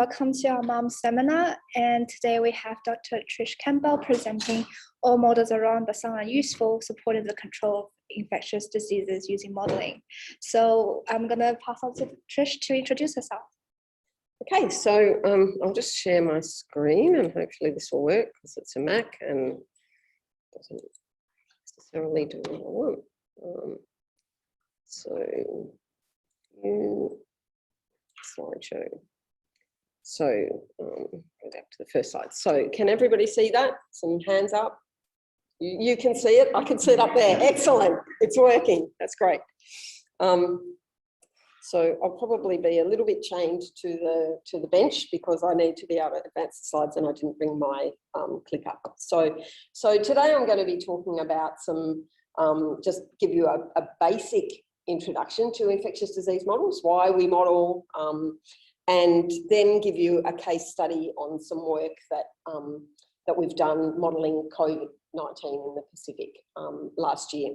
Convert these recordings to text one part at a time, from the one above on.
Welcome to our MUMS seminar, and today we have Dr. Trish Campbell presenting all models around the sun are useful, supporting the control of infectious diseases using modeling. So I'm going to pass on to Trish to introduce herself. Okay, so I'll just share my screen and hopefully this will work because it's a Mac and doesn't necessarily do what I want. So new slideshow. So go back to the first slide. So can everybody see that? Some hands up. You can see it. I can see it up there. Excellent. It's working. That's great. So I'll probably be a little bit chained to the bench because I need to be able to advance the slides and I didn't bring my clicker. So today I'm going to be talking about some, just give you a basic introduction to infectious disease models, why we model, and then give you a case study on some work that we've done modelling COVID-19 in the Pacific last year.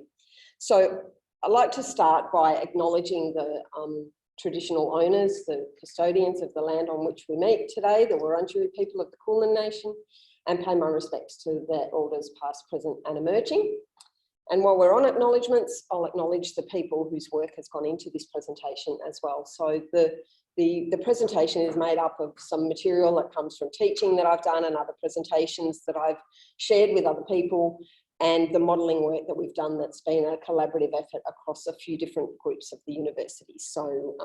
So I'd like to start by acknowledging the traditional owners, the custodians of the land on which we meet today, the Wurundjeri people of the Kulin Nation, and pay my respects to their elders past, present and emerging. And while we're on acknowledgements, I'll acknowledge the people whose work has gone into this presentation as well. So the presentation is made up of some material that comes from teaching that I've done and other presentations that I've shared with other people, and the modelling work that we've done that's been a collaborative effort across a few different groups of the university. So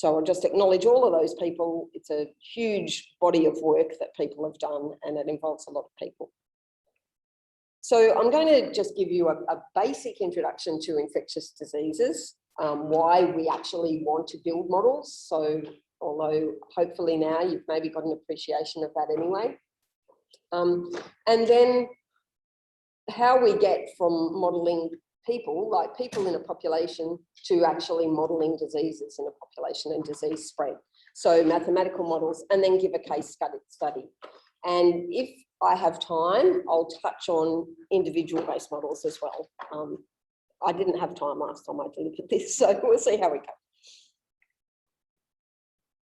I'll just acknowledge all of those people. It's a huge body of work that people have done and it involves a lot of people. So I'm going to just give you a basic introduction to infectious diseases, why we actually want to build models. So although hopefully now you've maybe got an appreciation of that anyway. And then how we get from modelling people, like people in a population, to actually modelling diseases in a population and disease spread. So mathematical models, and then give a case study. And if I have time, I'll touch on individual-based models as well. I didn't have time last time I delivered this, so we'll see how we go.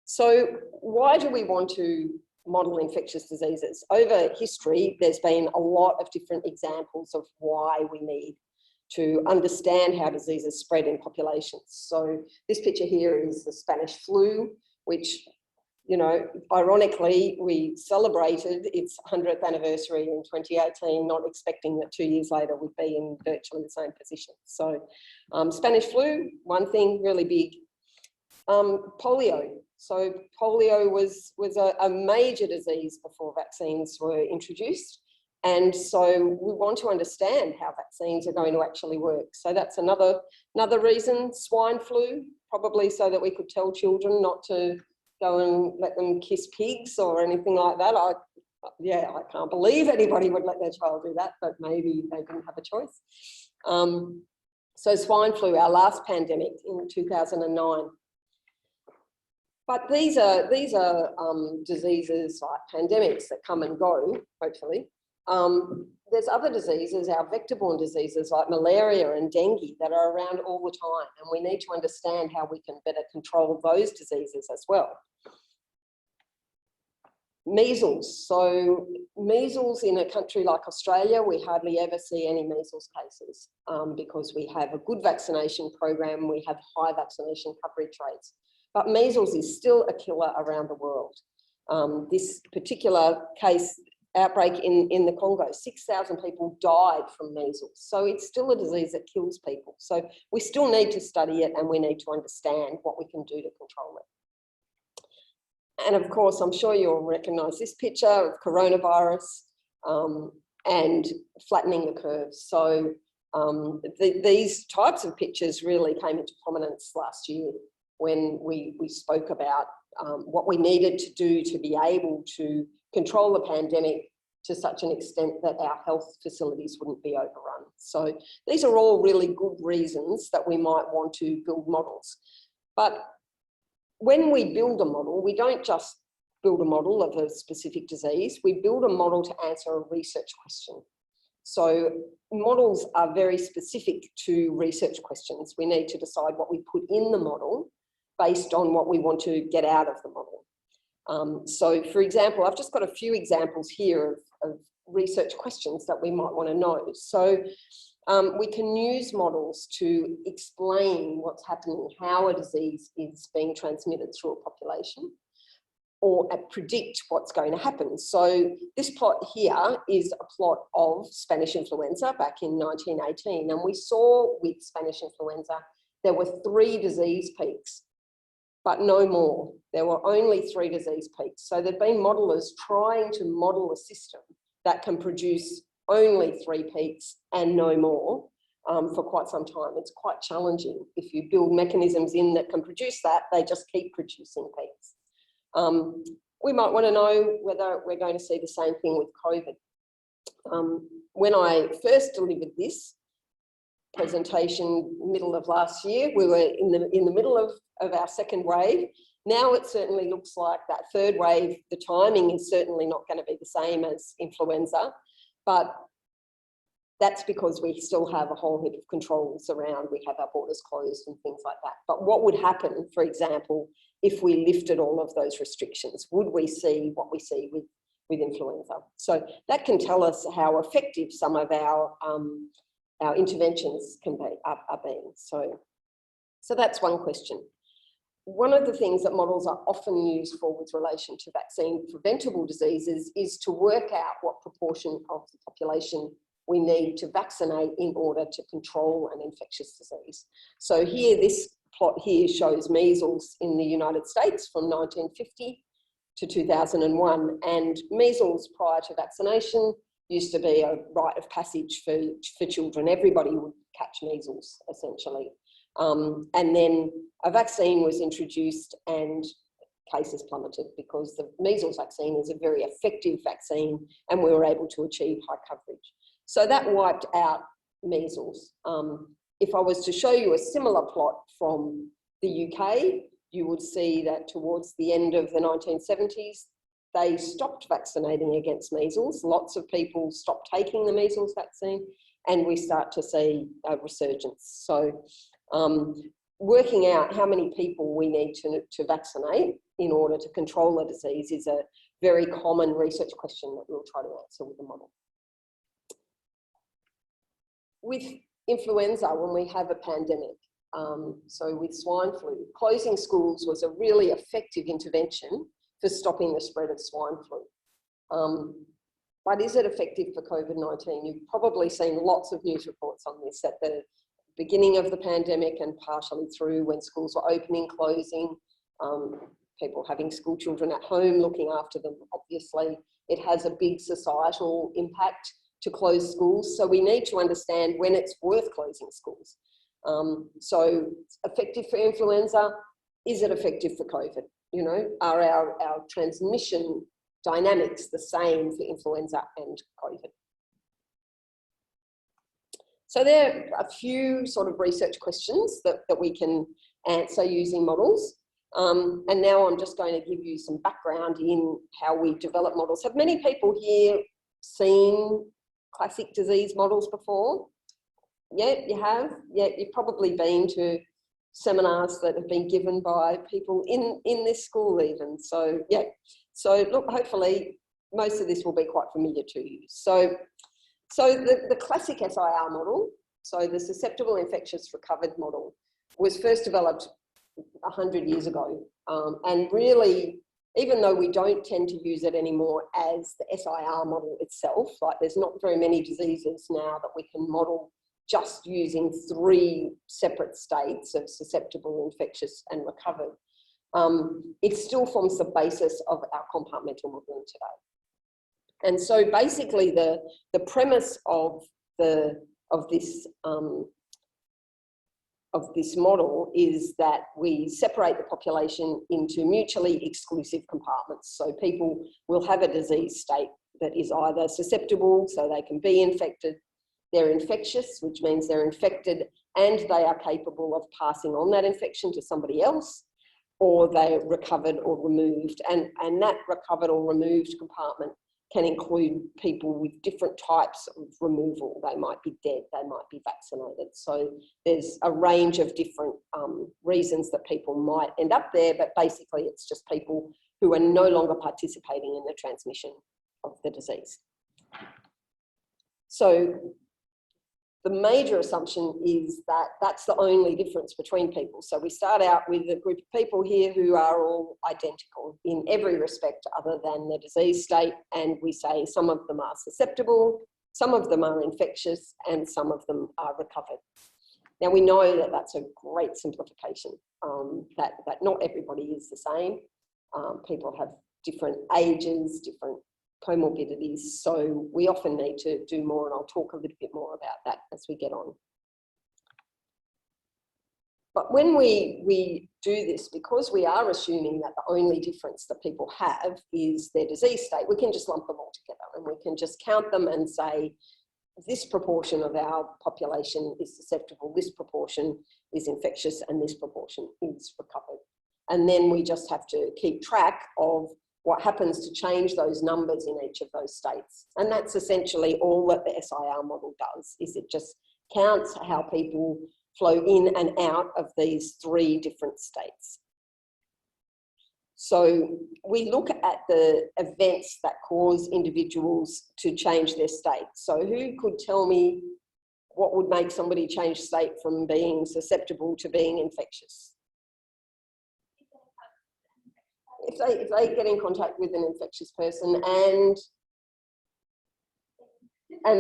So why do we want to model infectious diseases? Over history, there's been a lot of different examples of why we need to understand how diseases spread in populations. So this picture here is the Spanish flu, which, you know, ironically, we celebrated its 100th anniversary in 2018, not expecting that 2 years later we'd be in virtually the same position. So Spanish flu, one thing really big. Polio. So polio was a major disease before vaccines were introduced. And so we want to understand how vaccines are going to actually work. So that's another reason. Swine flu, probably so that we could tell children not to go and let them kiss pigs or anything like that. I can't believe anybody would let their child do that, but maybe they didn't have a choice. So swine flu, our last pandemic in 2009. But these are diseases like pandemics that come and go, hopefully. There's other diseases, our vector-borne diseases like malaria and dengue that are around all the time, and we need to understand how we can better control those diseases as well. Measles. So measles in a country like Australia, we hardly ever see any measles cases because we have a good vaccination program, we have high vaccination coverage rates. But measles is still a killer around the world. This particular case, outbreak in the Congo, 6,000 people died from measles. So it's still a disease that kills people. So we still need to study it and we need to understand what we can do to control it. And of course, I'm sure you'll recognise this picture of coronavirus and flattening the curves. So these types of pictures really came into prominence last year when we spoke about what we needed to do to be able to control the pandemic to such an extent that our health facilities wouldn't be overrun. So these are all really good reasons that we might want to build models. But when we build a model, we don't just build a model of a specific disease, we build a model to answer a research question. So models are very specific to research questions. We need to decide what we put in the model based on what we want to get out of the model. So for example, I've just got a few examples here of research questions that we might want to know. So we can use models to explain what's happening, how a disease is being transmitted through a population, or predict what's going to happen. So this plot here is a plot of Spanish influenza back in 1918. And we saw with Spanish influenza, there were 3 disease peaks, but no more. There were only 3 disease peaks. So there've been modelers trying to model a system that can produce only 3 peaks and no more for quite some time. It's quite challenging. If you build mechanisms in that can produce that, they just keep producing peaks. We might want to know whether we're going to see the same thing with COVID. When I first delivered this presentation, middle of last year, we were in the middle of our second wave. Now it certainly looks like that third wave, the timing is certainly not going to be the same as influenza, but that's because we still have a whole heap of controls around. We have our borders closed and things like that. But what would happen, for example, if we lifted all of those restrictions? Would we see what we see with influenza? So that can tell us how effective some of our interventions can be, are being. So that's one question. One of the things that models are often used for with relation to vaccine preventable diseases is to work out what proportion of the population we need to vaccinate in order to control an infectious disease. So here, this plot here shows measles in the United States from 1950 to 2001. And measles prior to vaccination used to be a rite of passage for children. Everybody would catch measles, essentially. And then a vaccine was introduced and cases plummeted because the measles vaccine is a very effective vaccine and we were able to achieve high coverage. So that wiped out measles. If I was to show you a similar plot from the UK, you would see that towards the end of the 1970s, they stopped vaccinating against measles. Lots of people stopped taking the measles vaccine and we start to see a resurgence. So working out how many people we need to vaccinate in order to control a disease is a very common research question that we'll try to answer with a model. With influenza, when we have a pandemic, so with swine flu, closing schools was a really effective intervention for stopping the spread of swine flu. But is it effective for COVID-19? You've probably seen lots of news reports on this at the beginning of the pandemic and partially through when schools were opening, closing, people having school children at home, looking after them. Obviously, it has a big societal impact to close schools. So we need to understand when it's worth closing schools. So effective for influenza, is it effective for COVID? You know, are our transmission dynamics the same for influenza and COVID? So there are a few sort of research questions that we can answer using models. And now I'm just going to give you some background in how we develop models. Have many people here seen classic disease models before? Yeah, you have? Yeah, you've probably been to seminars that have been given by people in this school even. So yeah, so look, hopefully most of this will be quite familiar to you. So the classic SIR model, so the susceptible, infectious, recovered model, was first developed 100 years ago. And really, even though we don't tend to use it anymore as the SIR model itself, like there's not very many diseases now that we can model just using 3 separate states of susceptible, infectious, and recovered, it still forms the basis of our compartmental modelling today. And so basically the premise of this model is that we separate the population into mutually exclusive compartments. So people will have a disease state that is either susceptible, so they can be infected, they're infectious, which means they're infected and they are capable of passing on that infection to somebody else, or they're recovered or removed. And that recovered or removed compartment can include people with different types of removal. They might be dead, they might be vaccinated. So there's a range of different reasons that people might end up there, but basically it's just people who are no longer participating in the transmission of the disease. So the major assumption is that that's the only difference between people. So we start out with a group of people here who are all identical in every respect other than the disease state, and we say some of them are susceptible, some of them are infectious, and some of them are recovered. Now we know that that's a great simplification, that not everybody is the same. People have different ages, different comorbidities, so we often need to do more, and I'll talk a little bit more about that as we get on. But when we do this, because we are assuming that the only difference that people have is their disease state, we can just lump them all together and we can just count them and say, this proportion of our population is susceptible, this proportion is infectious, and this proportion is recovered. And then we just have to keep track of what happens to change those numbers in each of those states. And that's essentially all that the SIR model does, is it just counts how people flow in and out of these three different states. So we look at the events that cause individuals to change their state. So who could tell me what would make somebody change state from being susceptible to being infectious? If they get in contact with an infectious person and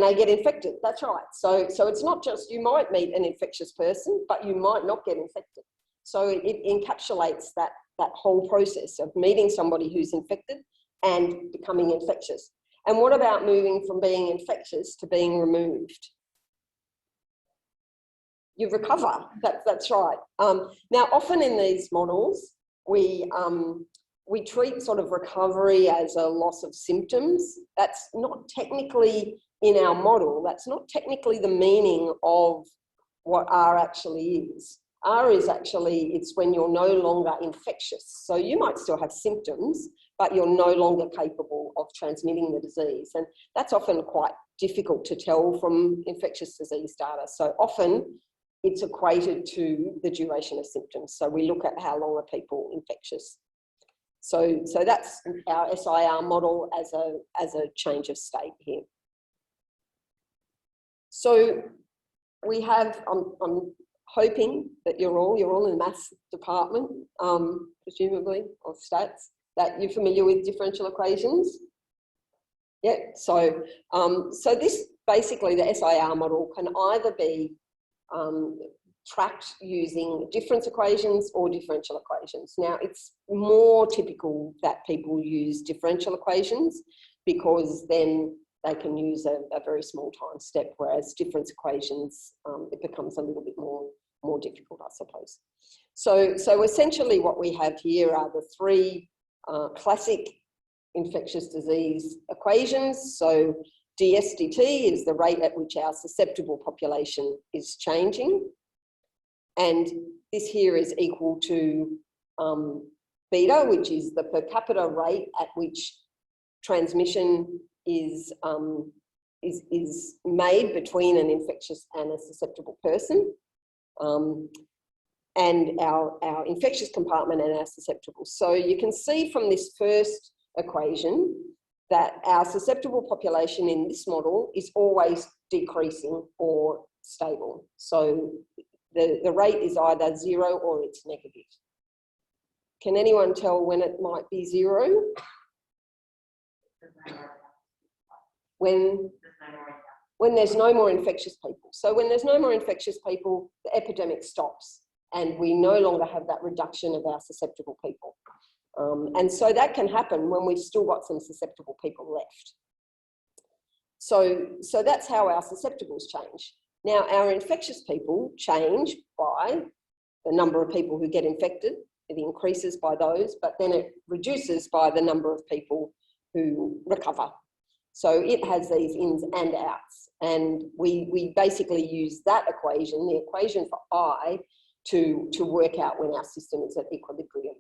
they get infected, that's right. So it's not just you might meet an infectious person, but you might not get infected. So it encapsulates that whole process of meeting somebody who's infected and becoming infectious. And what about moving from being infectious to being removed? You recover, that's right. Now, often in these models, we treat sort of recovery as a loss of symptoms. That's not technically in our model, that's not technically the meaning of what R actually is. R is actually, it's when you're no longer infectious. So you might still have symptoms, but you're no longer capable of transmitting the disease. And that's often quite difficult to tell from infectious disease data. So often it's equated to the duration of symptoms. So we look at how long are people infectious. So that's our SIR model as a change of state here. So we have, I'm hoping that you're all in the maths department, presumably, of stats, that you're familiar with differential equations. Yeah, so this basically, the SIR model can either be tracked using difference equations or differential equations. Now, it's more typical that people use differential equations because then they can use a very small time step, whereas difference equations, it becomes a little bit more difficult, I suppose. So essentially what we have here are the three classic infectious disease equations. So ds/dt is the rate at which our susceptible population is changing. And this here is equal to beta, which is the per capita rate at which transmission is made between an infectious and a susceptible person. And our infectious compartment and our susceptible. So you can see from this first equation that our susceptible population in this model is always decreasing or stable. So the rate is either 0 or it's negative. Can anyone tell when it might be 0? When there's no more infectious people. So when there's no more infectious people, the epidemic stops and we no longer have that reduction of our susceptible people. And so that can happen when we've still got some susceptible people left. So that's how our susceptibles change. Now, our infectious people change by the number of people who get infected. It increases by those, but then it reduces by the number of people who recover. So it has these ins and outs. And we basically use that equation, the equation for I, to work out when our system is at equilibrium.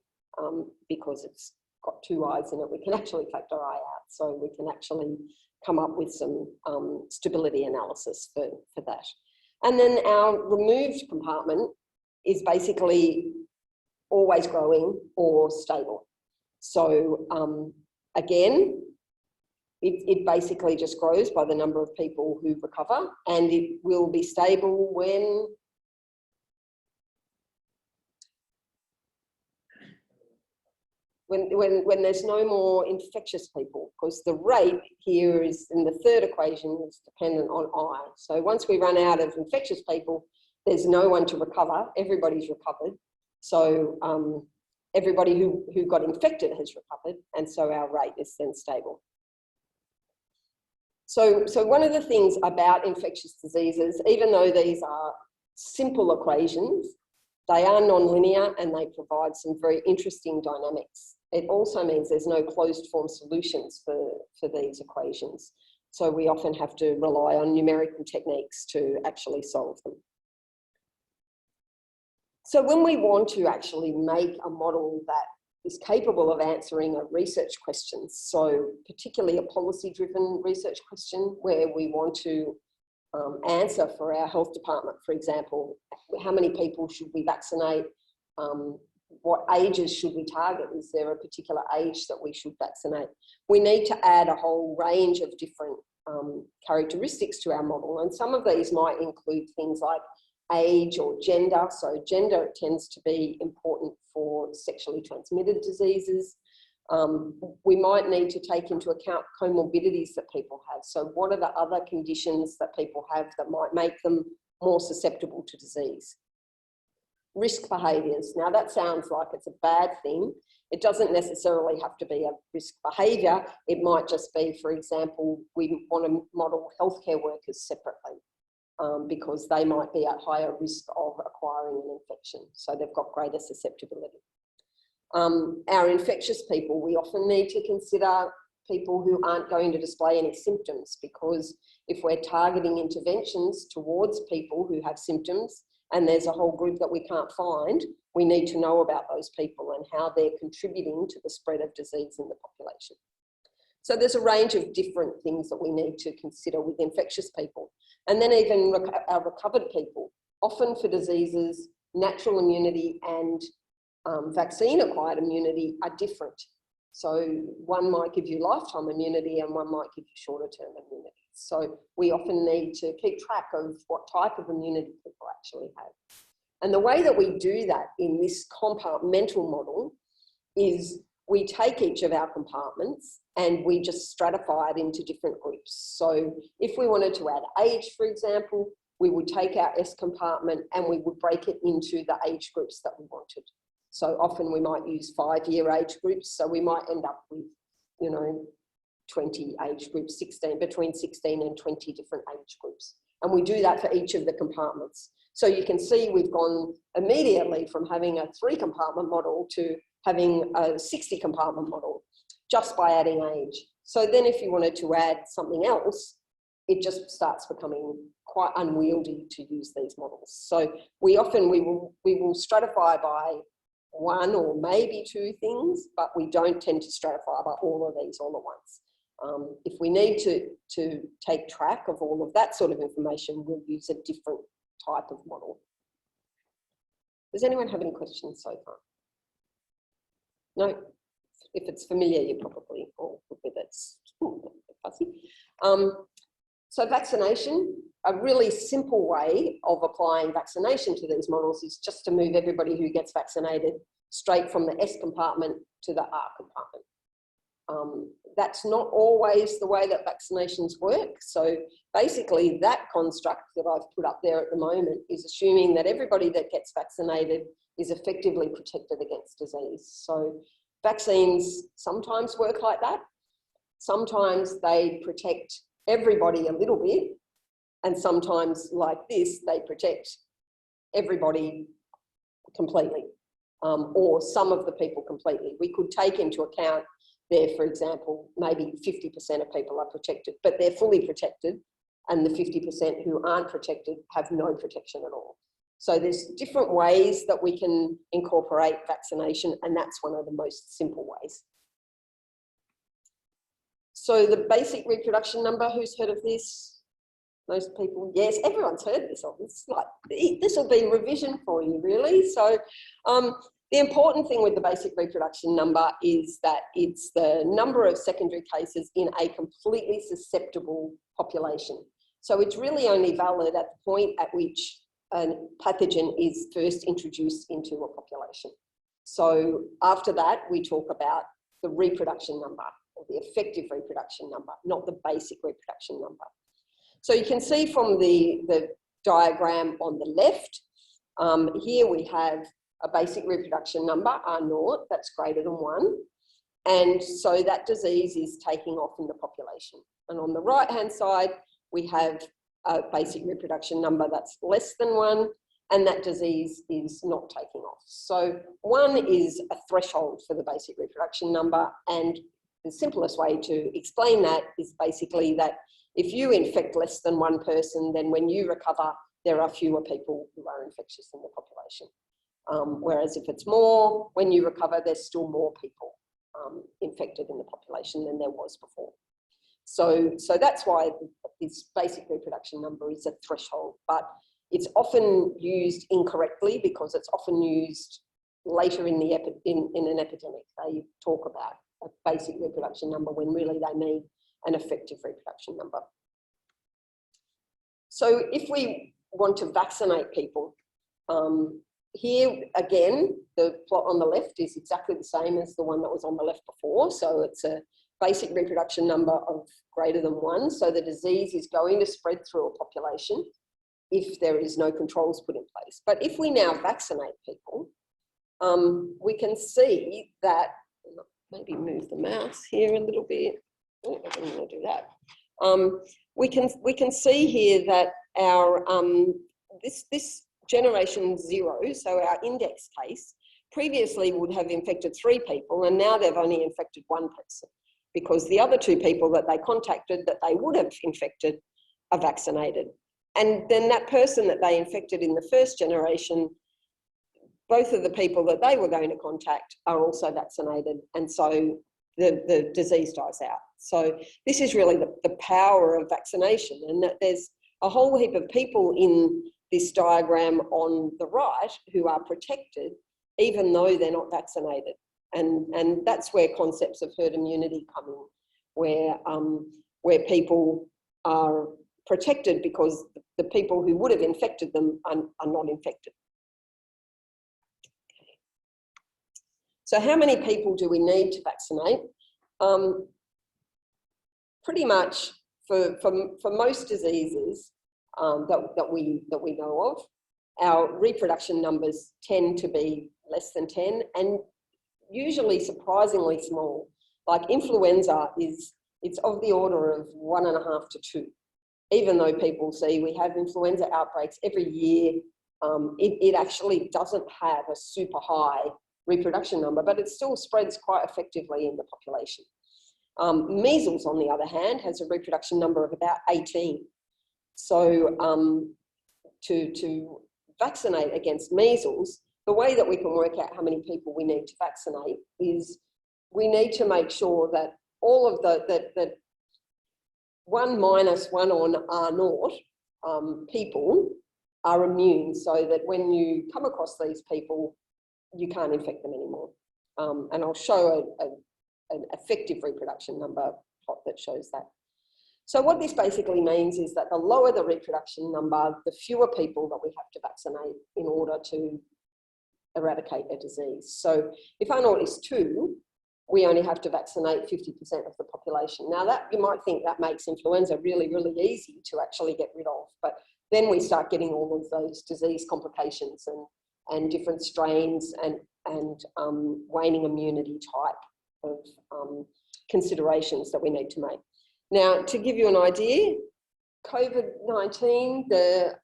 Because it's got two I's in it, we can actually factor I out. So we can actually come up with some stability analysis for that. And then our removed compartment is basically always growing or stable. So again, it basically just grows by the number of people who recover, and it will be stable when there's no more infectious people, because the rate here is in the third equation is dependent on I. So once we run out of infectious people, there's no one to recover. Everybody's recovered. So everybody who got infected has recovered, and so our rate is then stable. So one of the things about infectious diseases, even though these are simple equations, they are non-linear and they provide some very interesting dynamics. It also means there's no closed form solutions for these equations. So we often have to rely on numerical techniques to actually solve them. So when we want to actually make a model that is capable of answering a research question, so particularly a policy-driven research question where we want to answer for our health department, for example, how many people should we vaccinate? What ages should we target? Is there a particular age that we should vaccinate? We need to add a whole range of different characteristics to our model, and some of these might include things like age or gender. So gender tends to be important for sexually transmitted diseases. We might need to take into account comorbidities that people have. So what are the other conditions that people have that might make them more susceptible to disease? Risk behaviours. Now that sounds like it's a bad thing. It doesn't necessarily have to be a risk behaviour. It might just be, for example, we want to model healthcare workers separately because they might be at higher risk of acquiring an infection. So they've got greater susceptibility. Our infectious people, we often need to consider people who aren't going to display any symptoms, because if we're targeting interventions towards people who have symptoms and there's a whole group that we can't find, we need to know about those people and how they're contributing to the spread of disease in the population. So there's a range of different things that we need to consider with infectious people. And then even our recovered people, often for diseases, natural immunity and vaccine-acquired immunity are different. So one might give you lifetime immunity and one might give you shorter-term immunity. So we often need to keep track of what type of immunity people actually have. And the way that we do that in this compartmental model is we take each of our compartments and we just stratify it into different groups. So if we wanted to add age, for example, we would take our S compartment and we would break it into the age groups that we wanted. So often we might use 5-year age groups. So we might end up with, 20 age groups, between 16 and 20 different age groups. And we do that for each of the compartments. So you can see we've gone immediately from having a 3-compartment model to having a 60-compartment model just by adding age. So then if you wanted to add something else, it just starts becoming quite unwieldy to use these models. So we will stratify by 1 or maybe 2 things, but we don't tend to stratify by all of these all at once. If we need to take track of all of that sort of information, we'll use a different type of model. Does anyone have any questions so far? No? If it's familiar, you probably all with it. Fussy. So vaccination, a really simple way of applying vaccination to these models is just to move everybody who gets vaccinated straight from the S compartment to the R compartment. That's not always the way that vaccinations work. So basically that construct that I've put up there at the moment is assuming that everybody that gets vaccinated is effectively protected against disease. So vaccines sometimes work like that. Sometimes they protect everybody a little bit, and sometimes like this, they protect everybody completely, or some of the people completely. We could take into account there, for example, maybe 50% of people are protected, but they're fully protected, and the 50% who aren't protected have no protection at all. So there's different ways that we can incorporate vaccination, and that's one of the most simple ways. So the basic reproduction number, who's heard of this? Most people, yes, everyone's heard this. It's like, this will be revision for you, really. So The important thing with the basic reproduction number is that it's the number of secondary cases in a completely susceptible population. So it's really only valid at the point at which a pathogen is first introduced into a population. So after that, we talk about the reproduction number, or the effective reproduction number, not the basic reproduction number. So you can see from the diagram on the left, here we have a basic reproduction number, R0, that's greater than 1. And so that disease is taking off in the population. And on the right-hand side, we have a basic reproduction number that's less than 1, and that disease is not taking off. So 1 is a threshold for the basic reproduction number, and the simplest way to explain that is basically that if you infect less than 1 person, then when you recover, there are fewer people who are infectious in the population. Whereas if it's more, when you recover, there's still more people infected in the population than there was before. So that's why this basic reproduction number is a threshold, but it's often used incorrectly because it's often used later in an epidemic. They talk about a basic reproduction number when really they mean an effective reproduction number. So if we want to vaccinate people, here again, the plot on the left is exactly the same as the one that was on the left before. So it's a basic reproduction number of greater than 1. So the disease is going to spread through a population if there is no controls put in place. But if we now vaccinate people, we can see that, maybe move the mouse here a little bit. Oh, I don't want to do that. We can see here that our this generation 0, so our index case, previously would have infected 3 people, and now they've only infected 1 person because the other 2 people that they contacted that they would have infected are vaccinated. And then that person that they infected in the first generation, both of the people that they were going to contact are also vaccinated, and so the disease dies out. So this is really the power of vaccination, and that there's a whole heap of people in this diagram on the right who are protected even though they're not vaccinated. And that's where concepts of herd immunity come in, where people are protected because the people who would have infected them are not infected. So how many people do we need to vaccinate? Pretty much for most diseases that we know of, our reproduction numbers tend to be less than 10 and usually surprisingly small. Like influenza it's of the order of 1.5 to 2. Even though people see we have influenza outbreaks every year, it actually doesn't have a super high reproduction number, but it still spreads quite effectively in the population. Measles, on the other hand, has a reproduction number of about 18. So to vaccinate against measles, the way that we can work out how many people we need to vaccinate is we need to make sure that all of the 1 minus 1 on R0 people are immune, so that when you come across these people, you can't infect them anymore. And I'll show an effective reproduction number plot that shows that. So what this basically means is that the lower the reproduction number, the fewer people that we have to vaccinate in order to eradicate a disease. So if R0 is 2, we only have to vaccinate 50% of the population. Now that you might think that makes influenza really, really easy to actually get rid of, but then we start getting all of those disease complications and different strains and waning immunity type of considerations that we need to make. Now, to give you an idea, COVID-19, the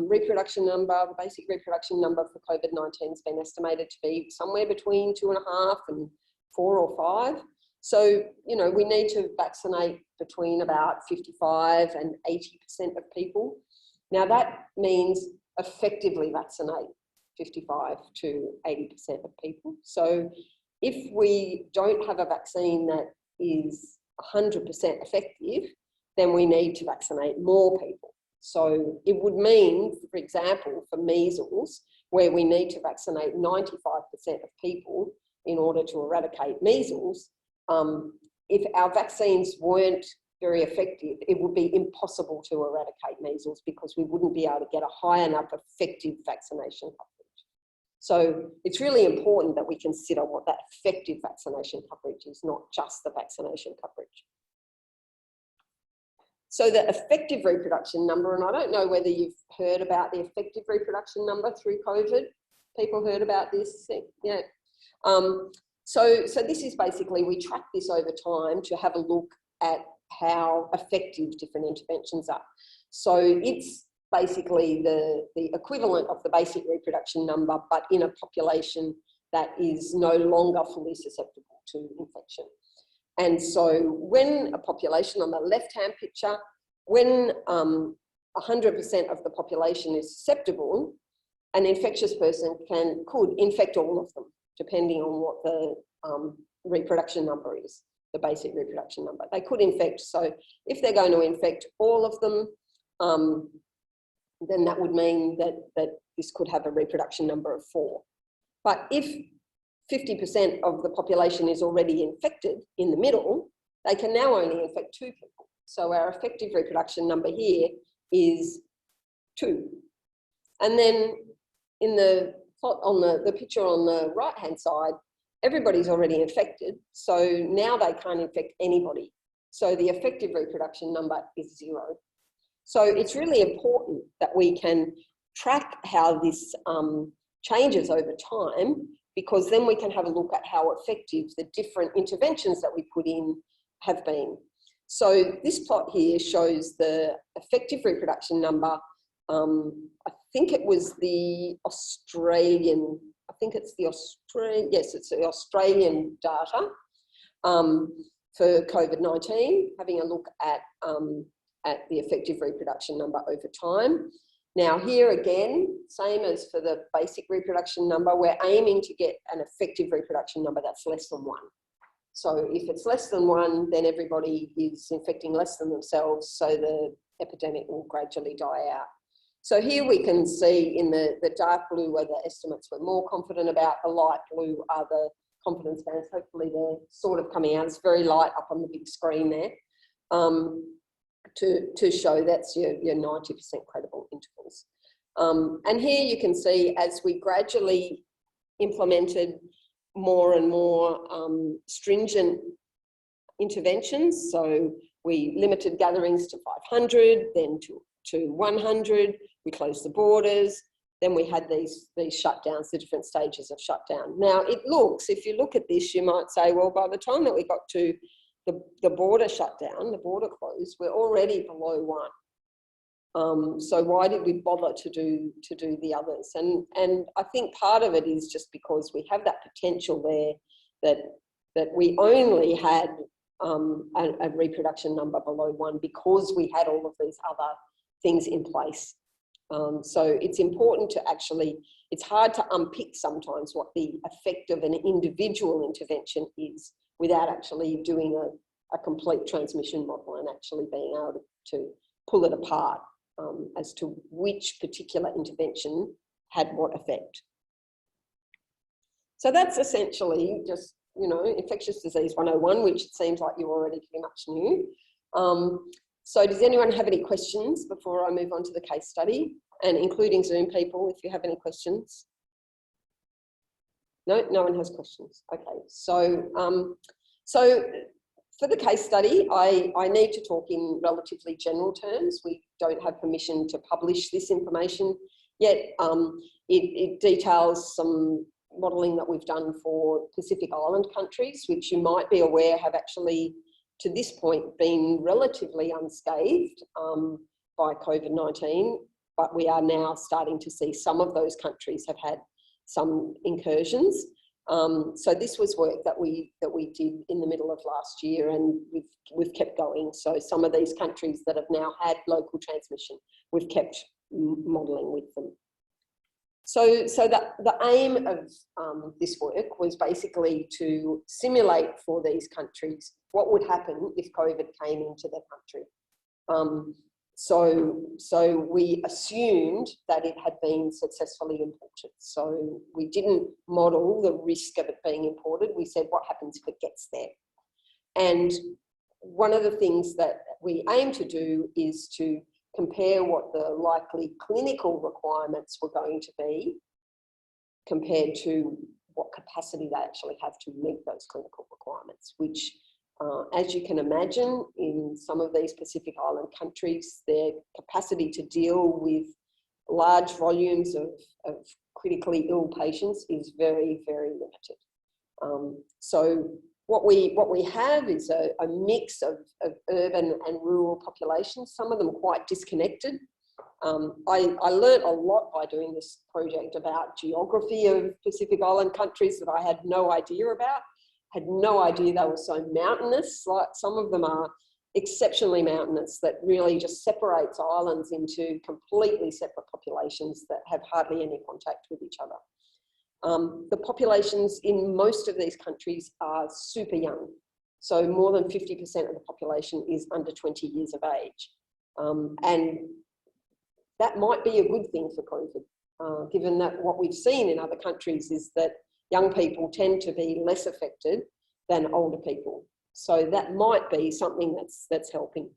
reproduction number, the basic reproduction number for COVID-19 has been estimated to be somewhere between 2.5 and 4 or 5. So, you know, we need to vaccinate between about 55 and 80% of people. Now that means effectively vaccinate 55 to 80% of people. So if we don't have a vaccine that is 100% effective, then we need to vaccinate more people. So it would mean, for example, for measles, where we need to vaccinate 95% of people in order to eradicate measles, if our vaccines weren't very effective, it would be impossible to eradicate measles because we wouldn't be able to get a high enough effective vaccination coverage. So it's really important that we consider what that effective vaccination coverage is, not just the vaccination coverage. So the effective reproduction number, and I don't know whether you've heard about the effective reproduction number through COVID. People heard about this? Yeah. So this is basically, we track this over time to have a look at how effective different interventions are. So it's basically the equivalent of the basic reproduction number, but in a population that is no longer fully susceptible to infection. And so when a population on the left-hand picture, when 100% of the population is susceptible, an infectious person could infect all of them, depending on what the reproduction number is, the basic reproduction number. They could infect, so if they're going to infect all of them, then that would mean that this could have a reproduction number of 4. But if 50% of the population is already infected in the middle, they can now only infect 2 people. So our effective reproduction number here is 2. And then in the plot on the picture on the right-hand side, everybody's already infected. So now they can't infect anybody. So the effective reproduction number is 0. So it's really important that we can track how this changes over time, because then we can have a look at how effective the different interventions that we put in have been. So this plot here shows the effective reproduction number. I think it was the Australian, yes, it's the Australian data for COVID-19, having a look at the effective reproduction number over time. Now here again, same as for the basic reproduction number, we're aiming to get an effective reproduction number that's less than 1. So if it's less than 1, then everybody is infecting less than themselves, so the epidemic will gradually die out. So here we can see in the dark blue are the estimates we're more confident about, the light blue are the confidence bands. Hopefully they're sort of coming out. It's very light up on the big screen there. To show that's your 90% credible intervals. And here you can see as we gradually implemented more and more stringent interventions, so we limited gatherings to 500, then to 100, we closed the borders, then we had these shutdowns, the different stages of shutdown. Now it looks, if you look at this, you might say, well, by the time that we got to the border shutdown, the border closed, we're already below 1. So why did we bother to do the others? And I think part of it is just because we have that potential there that we only had a reproduction number below 1 because we had all of these other things in place. So it's important to actually, it's hard to unpick sometimes what the effect of an individual intervention is without actually doing a complete transmission model and actually being able to pull it apart as to which particular intervention had what effect. So that's essentially just, infectious disease 101, which it seems like you already pretty much knew. So does anyone have any questions before I move on to the case study? And including Zoom people, if you have any questions. No, no one has questions. Okay, so for the case study, I need to talk in relatively general terms. We don't have permission to publish this information yet. It details some modelling that we've done for Pacific Island countries, which you might be aware have actually, to this point, been relatively unscathed by COVID-19, but we are now starting to see some of those countries have had some incursions. So this was work that we did in the middle of last year, and we've kept going. So some of these countries that have now had local transmission, we've kept modelling with them. So the aim of this work was basically to simulate for these countries what would happen if COVID came into their country. So we assumed that it had been successfully imported. So we didn't model the risk of it being imported. We said, what happens if it gets there? And one of the things that we aim to do is to compare what the likely clinical requirements were going to be compared to what capacity they actually have to meet those clinical requirements, which, as you can imagine, in some of these Pacific Island countries, their capacity to deal with large volumes of critically ill patients is very, very limited. So what we have is a mix of urban and rural populations, some of them quite disconnected. I learned a lot by doing this project about geography of Pacific Island countries that I had no idea about. Had no idea they were so mountainous. Like, some of them are exceptionally mountainous, that really just separates islands into completely separate populations that have hardly any contact with each other. The populations in most of these countries are super young. So more than 50% of the population is under 20 years of age. And that might be a good thing for COVID, given that what we've seen in other countries is that young people tend to be less affected than older people. So that might be something that's helping.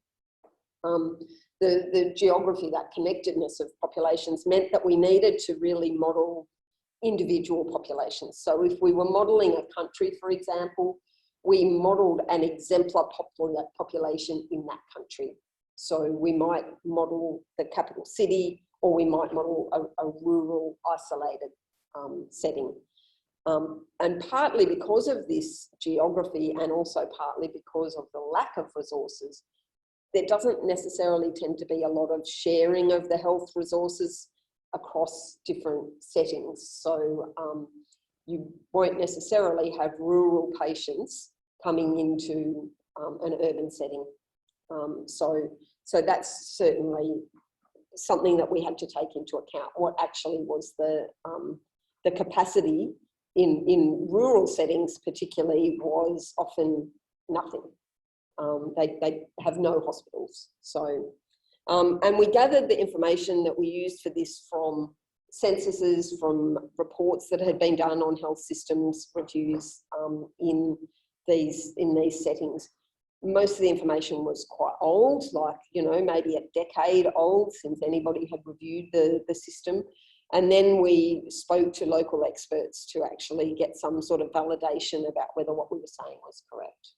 The geography, that connectedness of populations, meant that we needed to really model individual populations. So if we were modelling a country, for example, we modelled an exemplar population in that country. So we might model the capital city, or we might model a rural isolated setting. And partly because of this geography, and also partly because of the lack of resources, there doesn't necessarily tend to be a lot of sharing of the health resources across different settings. So you won't necessarily have rural patients coming into an urban setting. So that's certainly something that we had to take into account. What actually was the capacity in rural settings particularly was often nothing. They have no hospitals. So, and we gathered the information that we used for this from censuses, from reports that had been done on health systems reviews in these settings. Most of the information was quite old, like, maybe a decade old since anybody had reviewed the system. And then we spoke to local experts to actually get some sort of validation about whether what we were saying was correct.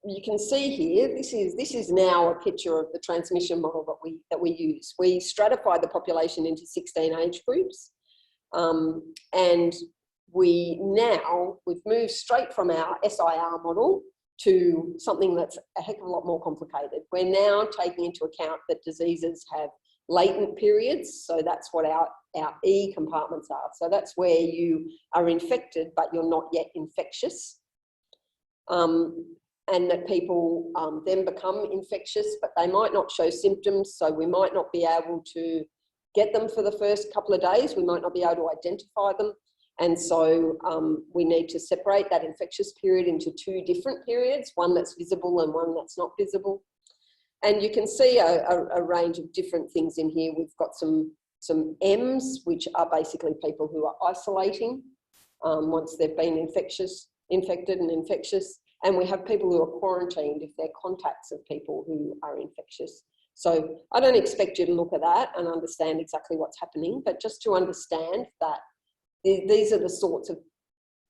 You can see here, this is now a picture of the transmission model that we use. We stratified the population into 16 age groups, and we've moved straight from our SIR model to something that's a heck of a lot more complicated. We're now taking into account that diseases have latent periods, so that's what our E compartments are. So that's where you are infected, but you're not yet infectious. And that people then become infectious, but they might not show symptoms, so we might not be able to get them for the first couple of days. We might not be able to identify them. And so we need to separate that infectious period into two different periods, one that's visible and one that's not visible. And you can see a range of different things in here. We've got some Ms, which are basically people who are isolating once they've been infected and infectious. And we have people who are quarantined if they're contacts of people who are infectious. So I don't expect you to look at that and understand exactly what's happening, but just to understand that these are the sorts of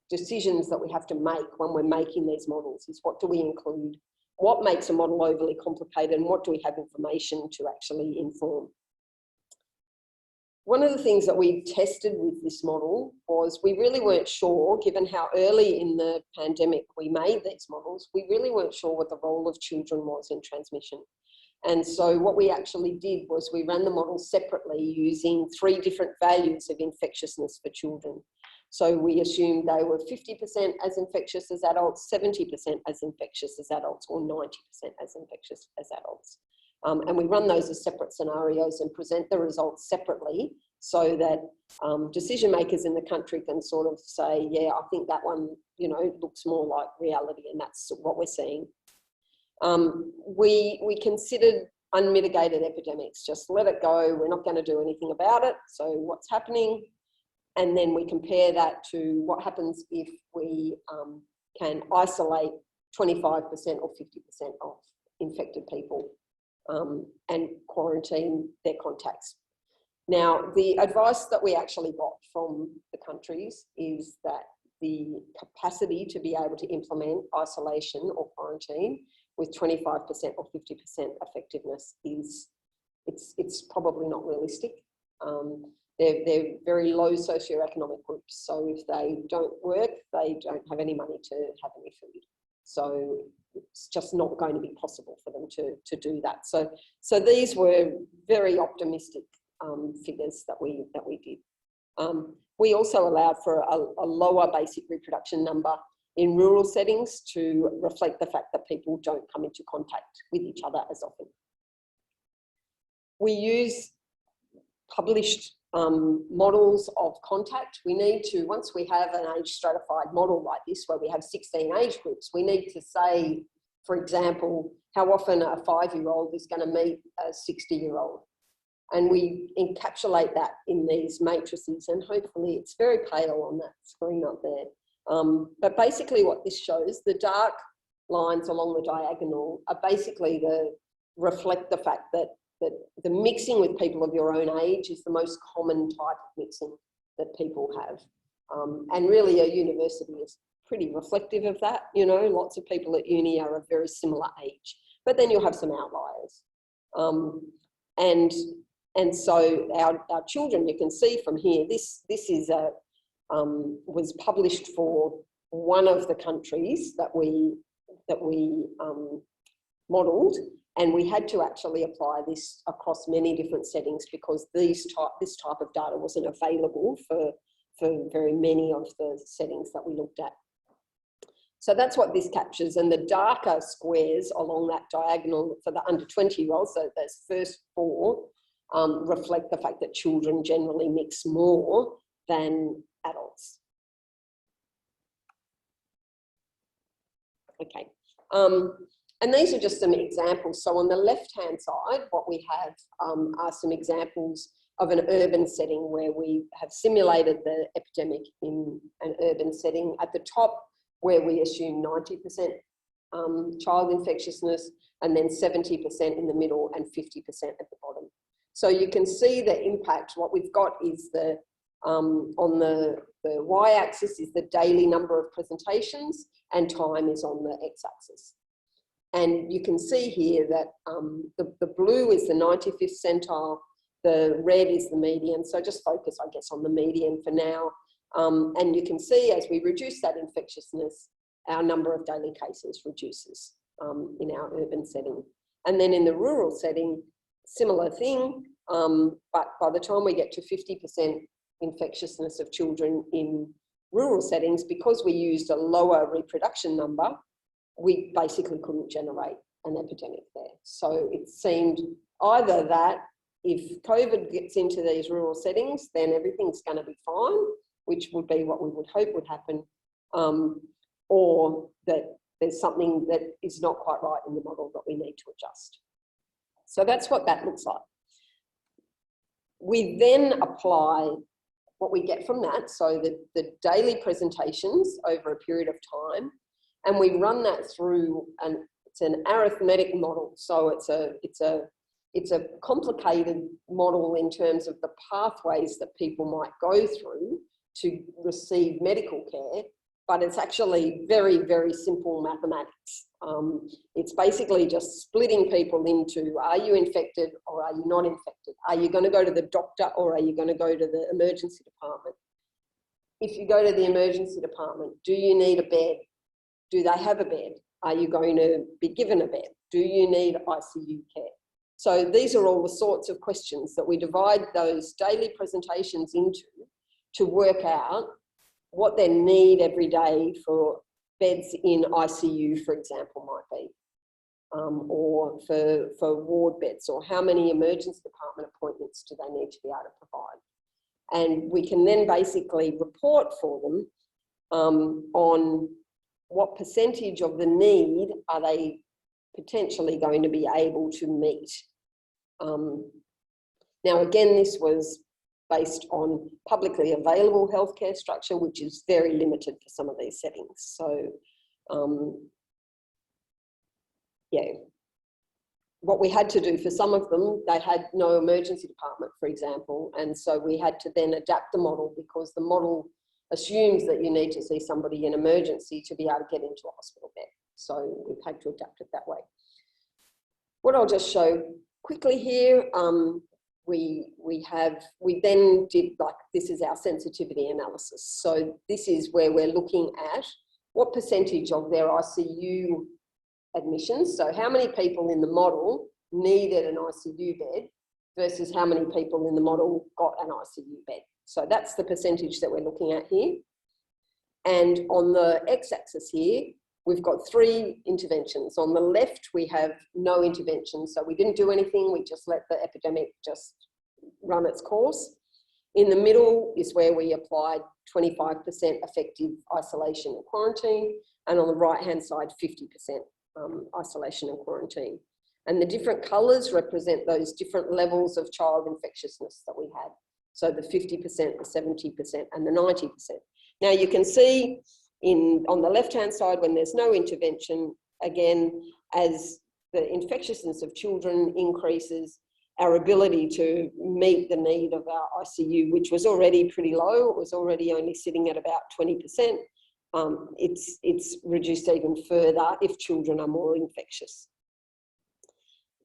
decisions that we have to make when we're making these models, is what do we include? What makes a model overly complicated, and what do we have information to actually inform? One of the things that we tested with this model was we really weren't sure, given how early in the pandemic we made these models, we really weren't sure what the role of children was in transmission. And so what we actually did was we ran the model separately using 3 different values of infectiousness for children. So we assumed they were 50% as infectious as adults, 70% as infectious as adults, or 90% as infectious as adults. And we run those as separate scenarios and present the results separately so that decision makers in the country can sort of say, yeah, I think that one, looks more like reality, and that's what we're seeing. We considered unmitigated epidemics, just let it go, we're not going to do anything about it, so what's happening? And then we compare that to what happens if we can isolate 25% or 50% of infected people and quarantine their contacts. Now, the advice that we actually got from the countries is that the capacity to be able to implement isolation or quarantine with 25% or 50% effectiveness is, it's probably not realistic. They're very low socioeconomic groups, so if they don't work, they don't have any money to have any food. So it's just not going to be possible for them to do that. So these were very optimistic figures that we did. We also allowed for a lower basic reproduction number in rural settings to reflect the fact that people don't come into contact with each other as often. We use published models of contact. We need to, once we have an age stratified model like this, where we have 16 age groups, we need to say, for example, how often a 5-year-old is going to meet a 60-year-old. And we encapsulate that in these matrices, and hopefully it's very pale on that screen up there. But basically what this shows, the dark lines along the diagonal are basically reflect the fact that the mixing with people of your own age is the most common type of mixing that people have. And really a university is pretty reflective of that. You know, lots of people at uni are of very similar age, but then you'll have some outliers. And so our children, you can see from here, this is was published for one of the countries that we modelled, and we had to actually apply this across many different settings because this type of data wasn't available for very many of the settings that we looked at. So that's what this captures, and the darker squares along that diagonal for the under 20-year-olds, so those first 4, reflect the fact that children generally mix more than adults. Okay, and these are just some examples. So on the left-hand side, what we have are some examples of an urban setting where we have simulated the epidemic in an urban setting. At the top, where we assume 90% child infectiousness, and then 70% in the middle and 50% at the bottom. So you can see the impact. What we've got is on the y-axis is the daily number of presentations, and time is on the x-axis. And you can see here that the blue is the 95th centile, the red is the median. So just focus, I guess, on the median for now. And you can see as we reduce that infectiousness, our number of daily cases reduces in our urban setting. And then in the rural setting, similar thing, but by the time we get to 50% infectiousness of children in rural settings, because we used a lower reproduction number, we basically couldn't generate an epidemic there. So it seemed either that if COVID gets into these rural settings, then everything's going to be fine, which would be what we would hope would happen, or that there's something that is not quite right in the model that we need to adjust. So that's what that looks like. We then apply what we get from that, so the daily presentations over a period of time, and we run that through it's an arithmetic model. So it's a complicated model in terms of the pathways that people might go through to receive medical care, but it's actually very, very simple mathematics. It's basically just splitting people into, are you infected or are you not infected? Are you going to go to the doctor or are you going to go to the emergency department? If you go to the emergency department, do you need a bed? Do they have a bed? Are you going to be given a bed? Do you need ICU care? So these are all the sorts of questions that we divide those daily presentations into to work out what their need every day for beds in ICU, for example, might be, or for ward beds, or how many emergency department appointments do they need to be able to provide. And we can then basically report for them on what percentage of the need are they potentially going to be able to meet. Now, again, this was based on publicly available healthcare structure, which is very limited for some of these settings. So, yeah, what we had to do for some of them, they had no emergency department, for example, and so we had to then adapt the model, because the model assumes that you need to see somebody in emergency to be able to get into a hospital bed. So we've had to adapt it that way. What I'll just show quickly here, we then did, like, this is our sensitivity analysis. So this is where we're looking at what percentage of their ICU admissions, so how many people in the model needed an ICU bed versus how many people in the model got an ICU bed. So that's the percentage that we're looking at here. And on the x-axis here, we've got 3 interventions. On the left, we have no intervention. So we didn't do anything. We just let the epidemic just run its course. In the middle is where we applied 25% effective isolation and quarantine. And on the right-hand side, 50% isolation and quarantine. And the different colours represent those different levels of child infectiousness that we had. So the 50%, the 70% and the 90%. Now you can see on the left-hand side, when there's no intervention, again, as the infectiousness of children increases, our ability to meet the need of our ICU, which was already pretty low, it was already only sitting at about 20%, it's reduced even further if children are more infectious.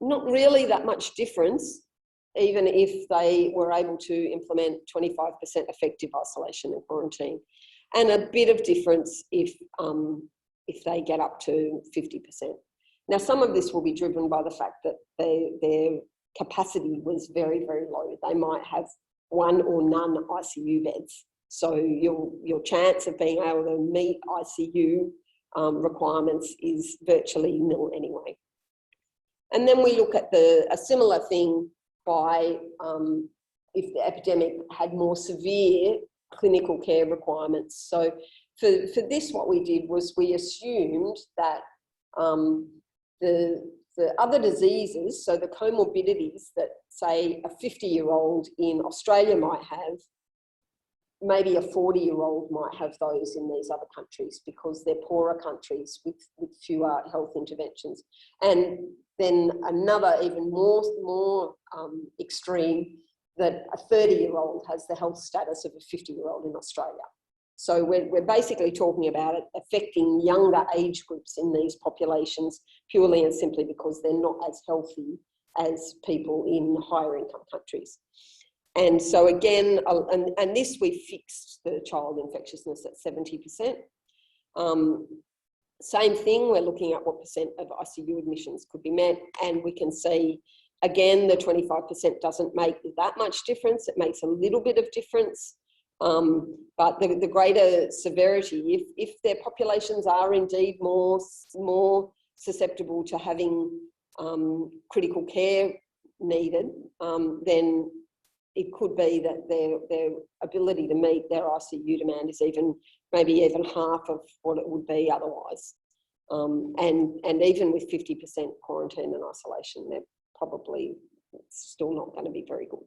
Not really that much difference, even if they were able to implement 25% effective isolation and quarantine, and a bit of difference if they get up to 50%. Now, some of this will be driven by the fact that their capacity was very, very low. They might have 1 or none ICU beds. So your chance of being able to meet ICU requirements is virtually nil anyway. And then we look at a similar thing by if the epidemic had more severe clinical care requirements. So for this, what we did was we assumed that the other diseases, so the comorbidities that, say, a 50-year-old in Australia might have, maybe a 40-year-old might have those in these other countries, because they're poorer countries with fewer health interventions. And then another even more extreme, that a 30-year-old has the health status of a 50-year-old in Australia. So we're basically talking about it affecting younger age groups in these populations purely and simply because they're not as healthy as people in higher income countries. And so again, and this we fixed the child infectiousness at 70%. Same thing, we're looking at what percent of ICU admissions could be met, and we can see, again, the 25% doesn't make that much difference. It makes a little bit of difference. But the greater severity, if their populations are indeed more susceptible to having critical care needed, then it could be that their ability to meet their ICU demand is maybe even half of what it would be otherwise. And even with 50% quarantine and isolation, they're probably still not going to be very good.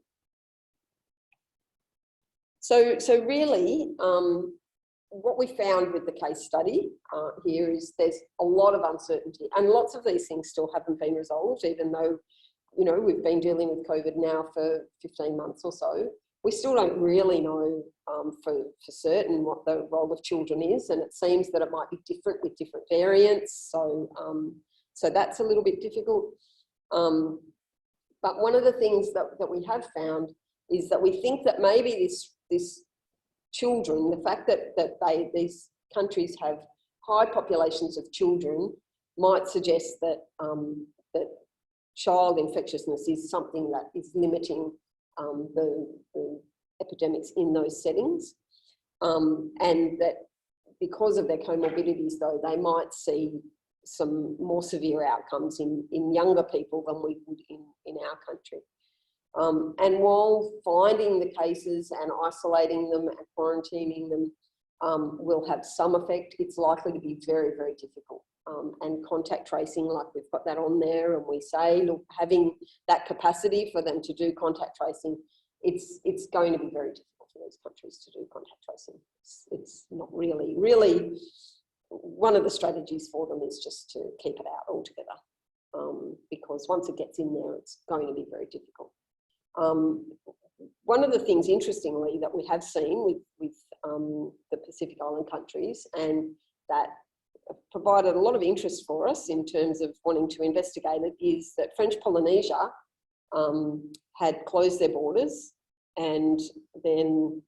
So really, what we found with the case study here is there's a lot of uncertainty, and lots of these things still haven't been resolved, even though, you know, we've been dealing with COVID now for 15 months or so. We still don't really know for certain what the role of children is, and it seems that it might be different with different variants. So, so that's a little bit difficult. But one of the things that we have found is that we think that maybe this children, the fact that these countries have high populations of children, might suggest that that child infectiousness is something that is limiting the epidemics in those settings, and that because of their comorbidities, though, they might see some more severe outcomes in younger people than we would in our country. And while finding the cases and isolating them and quarantining them will have some effect, it's likely to be very, very difficult. and contact tracing, like we've got that on there, and we say, look, having that capacity for them to do contact tracing, it's going to be very difficult for those countries to do contact tracing. It's not really one of the strategies for them is just to keep it out altogether, because once it gets in there, it's going to be very difficult. One of the things, interestingly, that we have seen with the Pacific Island countries, and that provided a lot of interest for us in terms of wanting to investigate it, is that French Polynesia had closed their borders, and then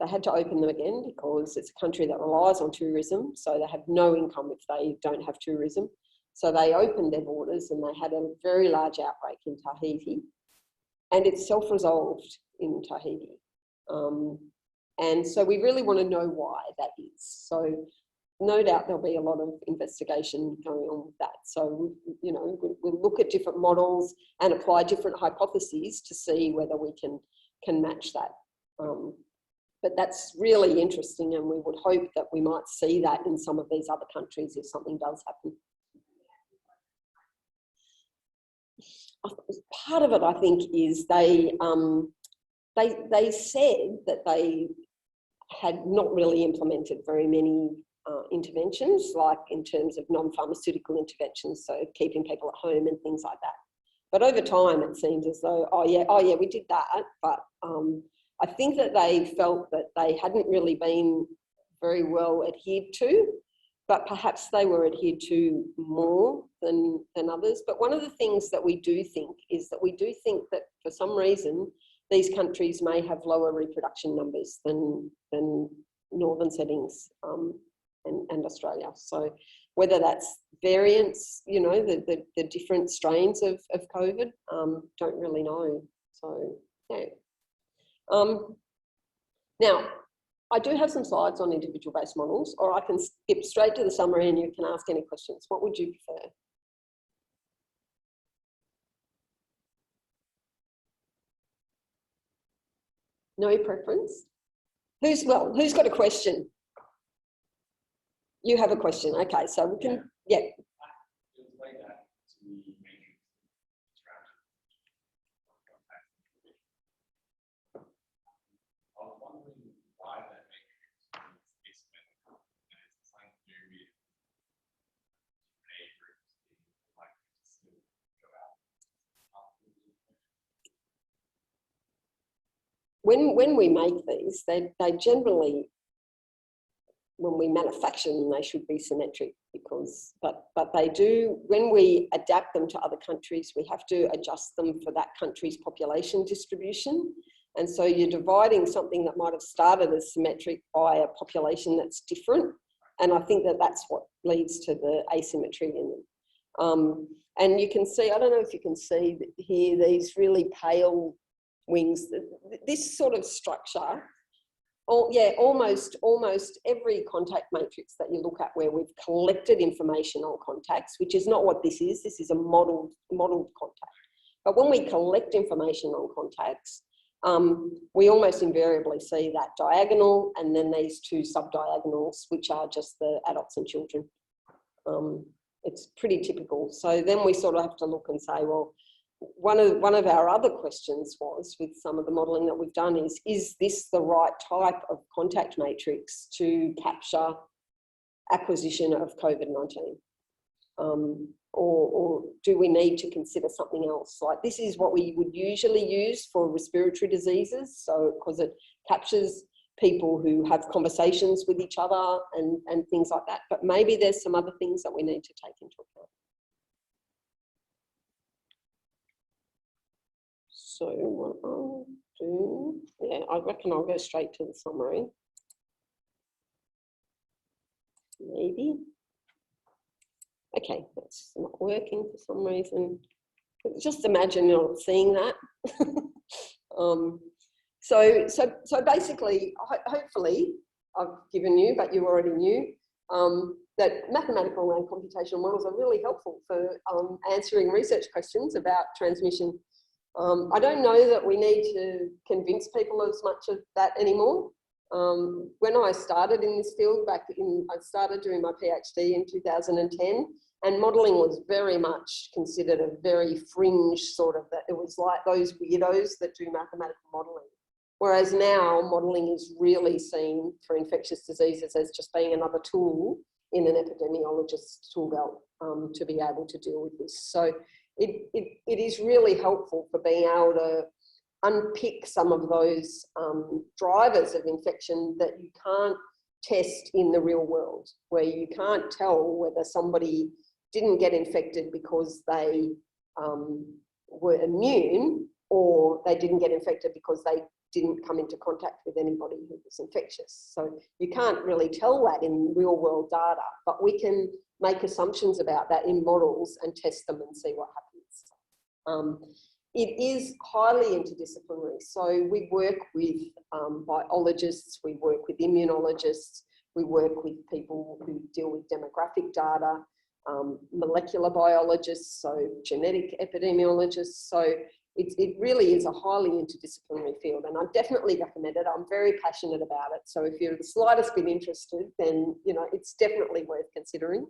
they had to open them again because it's a country that relies on tourism, so they have no income if they don't have tourism. So they opened their borders, and they had a very large outbreak in Tahiti, and it's self-resolved in Tahiti. And so we really want to know why that is. So no doubt there'll be a lot of investigation going on with that. So, you know, we'll look at different models and apply different hypotheses to see whether we can match that. But that's really interesting, and we would hope that we might see that in some of these other countries if something does happen. Part of it, I think, is they said that they had not really implemented very many interventions, like in terms of non-pharmaceutical interventions, so keeping people at home and things like that. But over time, it seems as though, oh yeah, we did that. But I think that they felt that they hadn't really been very well adhered to, but perhaps they were adhered to more than others. But one of the things that we do think is that we do think that for some reason, these countries may have lower reproduction numbers than northern settings and Australia. So whether that's variants, you know, the different strains of COVID, don't really know. So, yeah. Now, I do have some slides on individual-based models, or I can skip straight to the summary and you can ask any questions. What would you prefer? No preference? Who's got a question? You have a question. Okay, so we can, yeah. When we make these, they generally, when we manufacture them, they should be symmetric, because, but they do, when we adapt them to other countries, we have to adjust them for that country's population distribution. And so you're dividing something that might have started as symmetric by a population that's different. And I think that that's what leads to the asymmetry in them. And you can see, I don't know if you can see here, these really pale wings, this sort of structure, almost every contact matrix that you look at where we've collected information on contacts, which is not what this is a modeled contact. But when we collect information on contacts, we almost invariably see that diagonal and then these two subdiagonals, which are just the adults and children. It's pretty typical. So then we sort of have to look and say, well, one of our other questions was, with some of the modelling that we've done, is this the right type of contact matrix to capture acquisition of COVID-19? Or do we need to consider something else? Like, this is what we would usually use for respiratory diseases, so because it captures people who have conversations with each other and things like that. But maybe there's some other things that we need to take into account. So what I'll do, yeah, I reckon I'll go straight to the summary. Maybe. Okay, that's not working for some reason. Just imagine not seeing that. So basically, hopefully, I've given you, but you already knew, that mathematical and computational models are really helpful for answering research questions about transmission. I don't know that we need to convince people as much of that anymore. When I started in this field I started doing my PhD in 2010, and modelling was very much considered a very fringe sort of, that it was like those weirdos that do mathematical modelling. Whereas now modelling is really seen for infectious diseases as just being another tool in an epidemiologist's tool belt to be able to deal with this. So it is really helpful for being able to unpick some of those drivers of infection that you can't test in the real world, where you can't tell whether somebody didn't get infected because they were immune, or they didn't get infected because they didn't come into contact with anybody who was infectious. So you can't really tell that in real world data, but we can make assumptions about that in models and test them and see what happens. It is highly interdisciplinary. So we work with biologists, we work with immunologists, we work with people who deal with demographic data, molecular biologists, so genetic epidemiologists. So it really is a highly interdisciplinary field, and I definitely recommend it. I'm very passionate about it. So if you're the slightest bit interested, then it's definitely worth considering.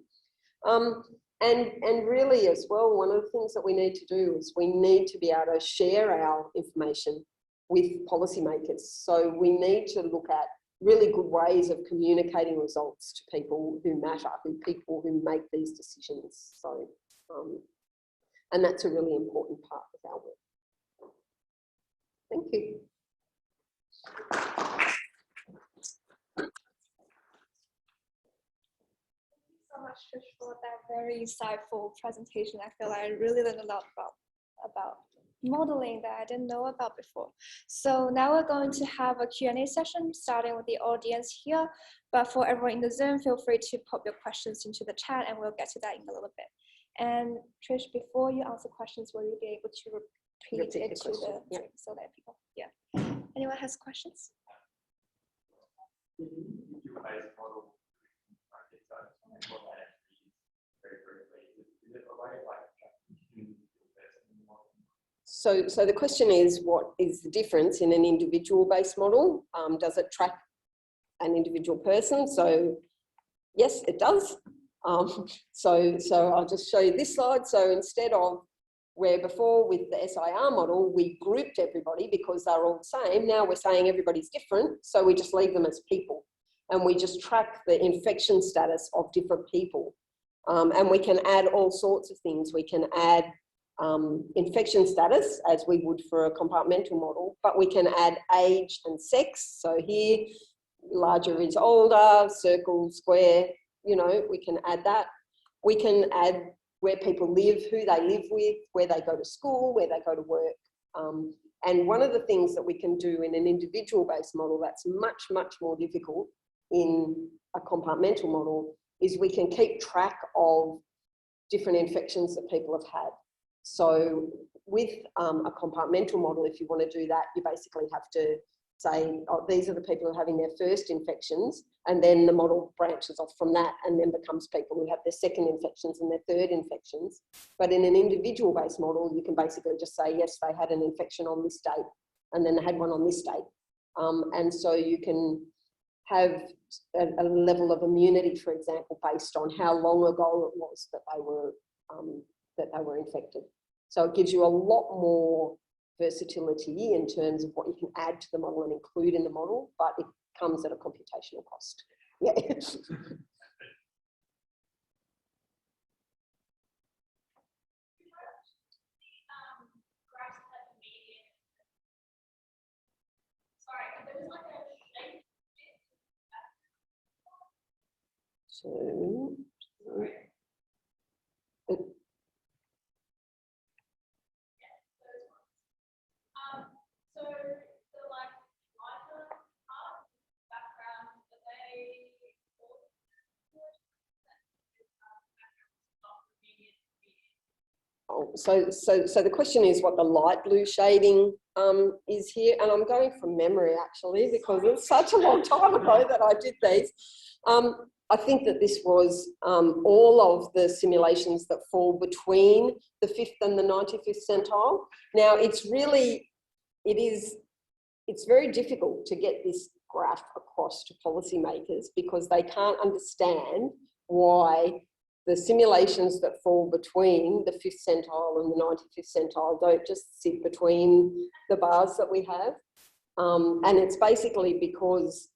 And really as well, one of the things that we need to do is we need to be able to share our information with policymakers. So we need to look at really good ways of communicating results to people who matter, people who make these decisions. So, and that's a really important part of our work. Thank you. So much, Trish, for that very insightful presentation. I feel like I really learned a lot about modeling that I didn't know about before. So now we're going to have a Q&A session, starting with the audience here. But for everyone in the Zoom, feel free to pop your questions into the chat, and we'll get to that in a little bit. And Trish, before you answer questions, will you be able to repeat it to the Zoom so that people, Anyone has questions? So the question is, what is the difference in an individual-based model? Does it track an individual person? So yes, it does. So I'll just show you this slide. So instead of where before with the SIR model, we grouped everybody because they're all the same, now we're saying everybody's different, so we just leave them as people. And we just track the infection status of different people. And we can add all sorts of things. We can add infection status, as we would for a compartmental model, but we can add age and sex. So here, larger is older, circle, square, we can add that. We can add where people live, who they live with, where they go to school, where they go to work. And one of the things that we can do in an individual-based model that's much, much more difficult in a compartmental model is we can keep track of different infections that people have had. So with a compartmental model, if you want to do that, you basically have to say, oh, these are the people who are having their first infections, and then the model branches off from that and then becomes people who have their second infections and their third infections. But in an individual-based model, you can basically just say, yes, they had an infection on this date, and then they had one on this date. And so you can have a level of immunity, for example, based on how long ago it was that they were infected. So it gives you a lot more versatility in terms of what you can add to the model and include in the model, but it comes at a computational cost. Yeah. So, So the question is what the light blue shading is here, and I'm going from memory actually because it's such a long time ago that I did these. I think that this was all of the simulations that fall between the 5th and the 95th centile. Now it's very difficult to get this graph across to policymakers because they can't understand why the simulations that fall between the 5th centile and the 95th centile don't just sit between the bars that we have. And it's basically because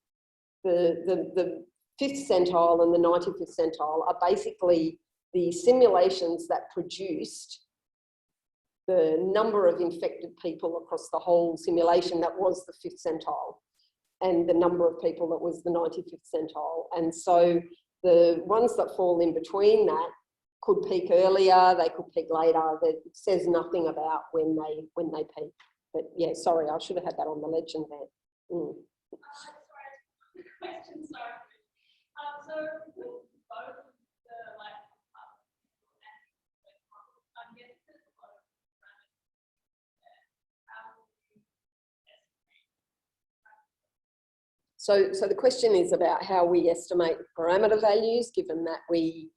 the 5th centile and the 95th centile are basically the simulations that produced the number of infected people across the whole simulation that was the 5th centile and the number of people that was the 95th centile. And so the ones that fall in between that could peak earlier, they could peak later. It says nothing about when they peak. But yeah, sorry, I should have had that on the legend there. Sorry, question, sorry. So with both the I guess there's a lot of parameters there. How will you estimate? So the question is about how we estimate parameter values, given that we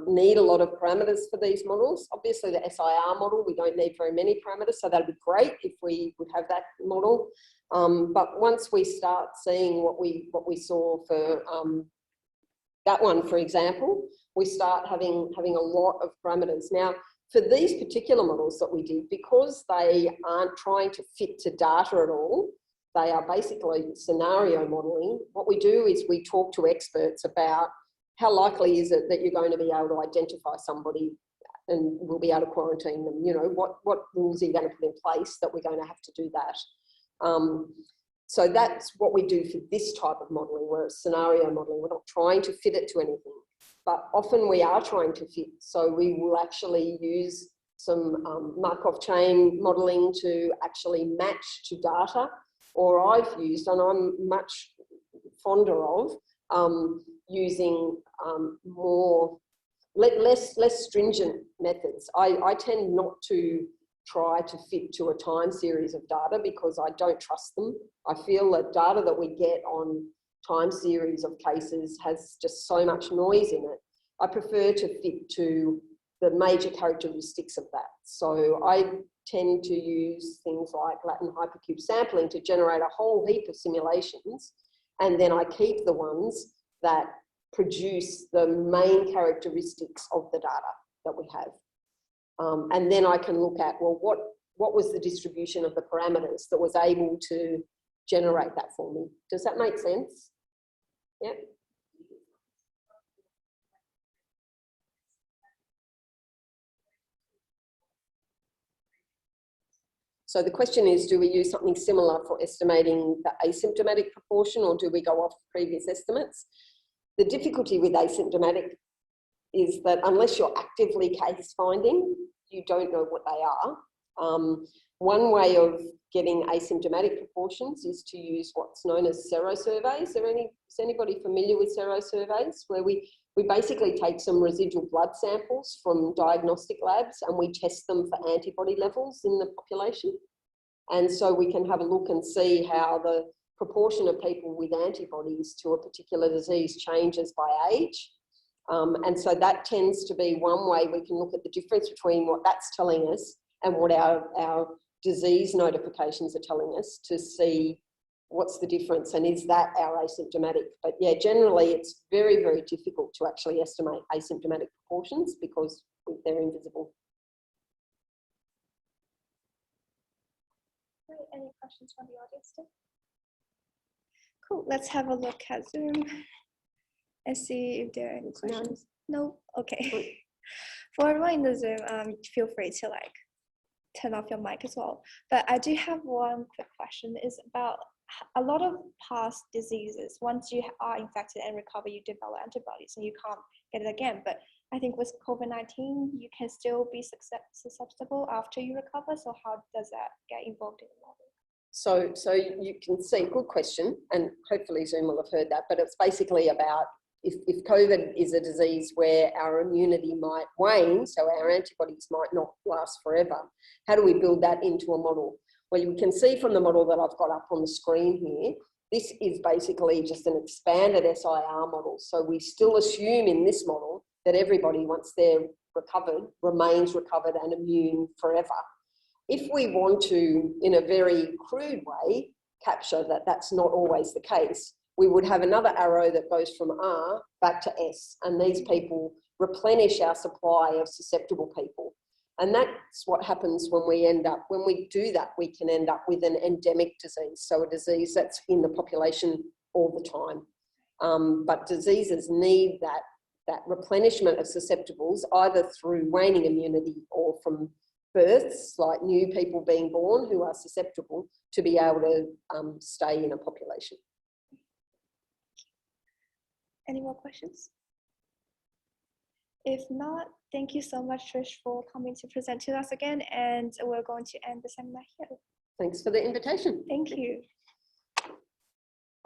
need a lot of parameters for these models. Obviously, the SIR model, we don't need very many parameters, so that'd be great if we would have that model. But once we start seeing what we saw for that one, for example, we start having a lot of parameters. Now, for these particular models that we did, because they aren't trying to fit to data at all, they are basically scenario modelling. What we do is we talk to experts about how likely is it that you're going to be able to identify somebody and we'll be able to quarantine them? You know, what rules are you going to put in place that we're going to have to do that? So that's what we do for this type of modelling, where it's scenario modelling. We're not trying to fit it to anything, but often we are trying to fit. So we will actually use some Markov chain modelling to actually match to data, or I've used, and I'm much fonder of, using less stringent methods. I tend not to try to fit to a time series of data because I don't trust them. I feel that data that we get on time series of cases has just so much noise in it. I prefer to fit to the major characteristics of that. So I tend to use things like Latin hypercube sampling to generate a whole heap of simulations, and then I keep the ones that produce the main characteristics of the data that we have. And then I can look at, well, what was the distribution of the parameters that was able to generate that for me? Does that make sense? Yeah. So the question is, do we use something similar for estimating the asymptomatic proportion, or do we go off previous estimates? The difficulty with asymptomatic is that unless you're actively case finding, you don't know what they are. One way of getting asymptomatic proportions is to use what's known as serosurveys. Is anybody familiar with serosurveys? Where we basically take some residual blood samples from diagnostic labs and we test them for antibody levels in the population. And so we can have a look and see how the proportion of people with antibodies to a particular disease changes by age. And so that tends to be one way we can look at the difference between what that's telling us and what our disease notifications are telling us, to see what's the difference and is that our asymptomatic. But yeah, generally it's very, very difficult to actually estimate asymptomatic proportions because they're invisible. Great. Any questions from the audience too? Cool, let's have a look at Zoom and see if there are any questions. No? Okay. For everyone in the Zoom, feel free to turn off your mic as well. But I do have one quick question. Is about a lot of past diseases, once you are infected and recover, you develop antibodies and you can't get it again. But I think with COVID-19, you can still be susceptible after you recover. So how does that get involved in the model? So you can see, good question, and hopefully Zoom will have heard that, but it's basically about if COVID is a disease where our immunity might wane, so our antibodies might not last forever, how do we build that into a model? Well, you can see from the model that I've got up on the screen here, this is basically just an expanded SIR model. So we still assume in this model that everybody, once they're recovered, remains recovered and immune forever. If we want to, in a very crude way, capture that that's not always the case, we would have another arrow that goes from R back to S, and these people replenish our supply of susceptible people. And that's what happens when we do that, we can end up with an endemic disease, so a disease that's in the population all the time. But diseases need that replenishment of susceptibles, either through waning immunity or from births, like new people being born who are susceptible, to be able to stay in a population. Any more questions? If not, thank you so much, Trish, for coming to present to us again, and we're going to end the seminar here. Thanks for the invitation. Thank you.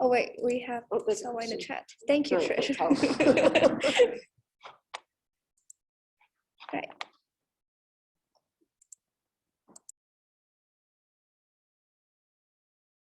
Oh wait, we have someone in the chat. Thank you, Trish.